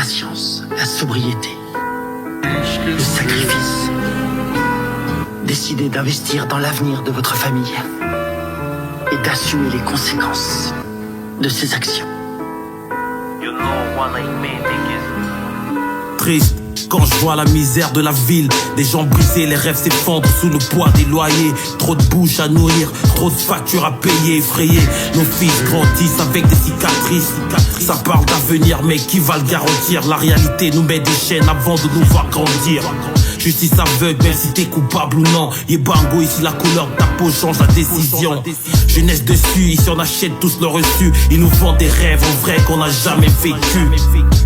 patience, la sobriété, le sacrifice. Décidez d'investir dans l'avenir de votre famille et d'assumer les conséquences de ces actions. Triste quand je vois la misère de la ville, des gens brisés, les rêves s'effondrent sous le poids des loyers. Trop de bouches à nourrir, trop de factures à payer, effrayés. Nos fils grandissent avec des cicatrices. Ça parle d'avenir mais qui va le garantir? La réalité nous met des chaînes avant de nous voir grandir. Justice aveugle, même si t'es coupable ou non. Yebango, ici la couleur de ta peau change la décision. Jeunesse dessus, ici on achète tous le reçu. Ils nous vendent des rêves en vrai qu'on n'a jamais vécu.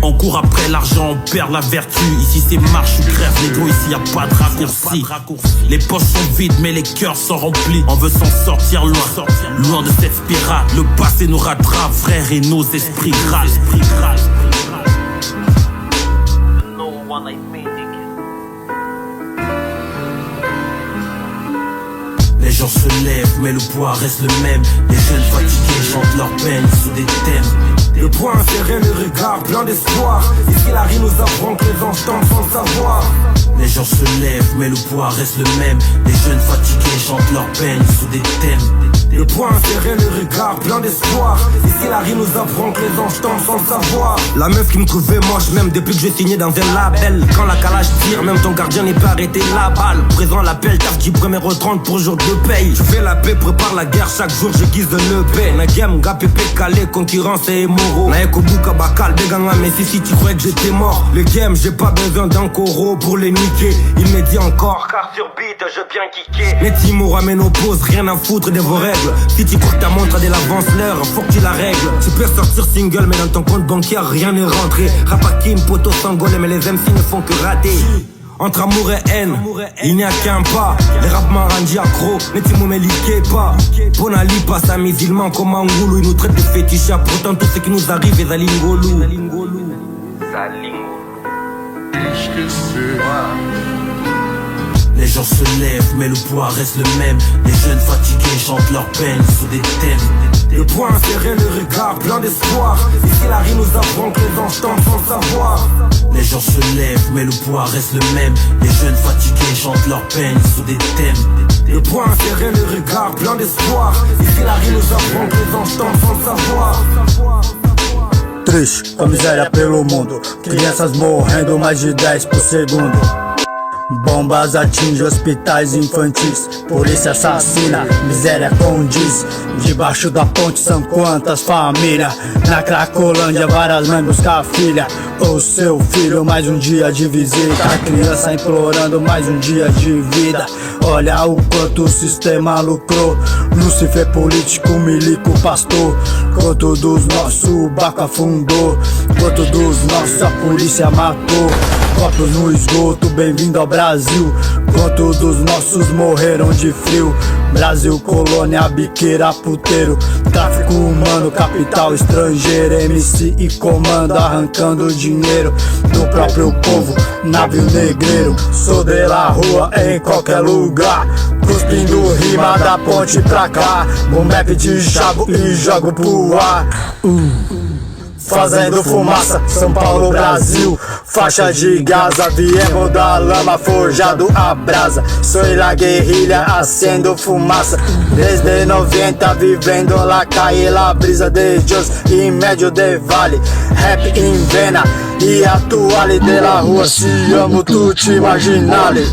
On court après l'argent, on perd la vertu. Ici c'est marche ou crève, négro, ici y a pas de raccourci. Les poches sont vides mais les cœurs sont remplis. On veut s'en sortir loin, loin de cette spirale. Le passé nous rattrape, frère, et nos esprits râlent. Les gens se lèvent, mais le poids reste le même. Les jeunes fatigués chantent leur peine sous des thèmes. Le poing serré, le regard plein d'espoir. Ici la rime nous apprend que les anges tentent sans le savoir. Les gens se lèvent, mais le poids reste le même. Les jeunes fatigués chantent leur peine sous des thèmes. Le poing serré, le regard plein d'espoir. Ici la rime nous apprend que les anges tentent sans le savoir. La meuf qui me trouvait moche même depuis que j'ai signé dans un label. Quand la calage tire, même ton gardien n'est pas arrêté la balle. Présent l'appel, taf qui premier au 30 pour jour de paye. Je fais la paix, prépare la guerre, chaque jour je guise de l'EP. Na game, gars pépé calé, concurrence et moro. Na eko bouka bakal, beganga mais si tu croyais que j'étais mort. Le game, j'ai pas besoin d'un coro pour les niquer. Il me dit encore, car sur beat, je bien kické. Les Timo ramènent aux pauses, rien à foutre de vos règles. Si tu crois que ta montre a de l'avance l'heure, faut que tu la règles. Tu peux sortir single mais dans ton compte bancaire rien n'est rentré. Rapakim, poteau sangolé mais les MC ne font que rater. Entre amour et haine, il n'y a qu'un pas. Les rap m'ont rendu accro, mais tu me liquez pas. Bonali passe à musulman comme Angoulou. Ils nous traitent de fétiches, pourtant tout ce qui nous arrive est à Lingolou. Les gens se lèvent, mais le poids reste le même. Les jeunes fatigués chantent leur peine sous des thèmes. Le poing serré, le regard plein d'espoir. Ici la rime nous apprend que les anges tentent sans le savoir. Les gens se lèvent, mais le poids reste le même. Les jeunes fatigués chantent leur peine sous des thèmes. Le poing serré, le regard plein d'espoir. Ici la rime nous apprend que les anges tentent sans le savoir. Triste, com miséria pelo mundo. Crianças morrendo mais de 10 por segundo. Bombas atingem hospitais infantis. Polícia assassina, miséria condiz. Debaixo da ponte são quantas famílias. Na Cracolândia várias mães buscam a filha ou seu filho, mais um dia de visita. A criança implorando mais um dia de vida. Olha o quanto o sistema lucrou. Lúcifer político, milico, pastor. Quanto dos nossos o barco afundou. Quanto dos nossos a polícia matou. Copos no esgoto, bem-vindo ao Brasil. Quanto dos nossos morreram de frio. Brasil, colônia, biqueira, puteiro. Tráfico humano, capital estrangeiro. MC e comando arrancando dinheiro do próprio povo, navio negreiro. Sou de la rua em qualquer lugar, cuspindo rima da ponte pra cá. Bombep de chavo e jogo pro ar. Fazendo fumaça, São Paulo, Brasil. Faixa de Gaza, viemos da lama, forjado a brasa. Sou la guerrilha, acendo fumaça. Desde 90 vivendo la calle, la brisa de Deus em medio de vale. Rap em vena e atuale de la rua, se amo tu te imaginale.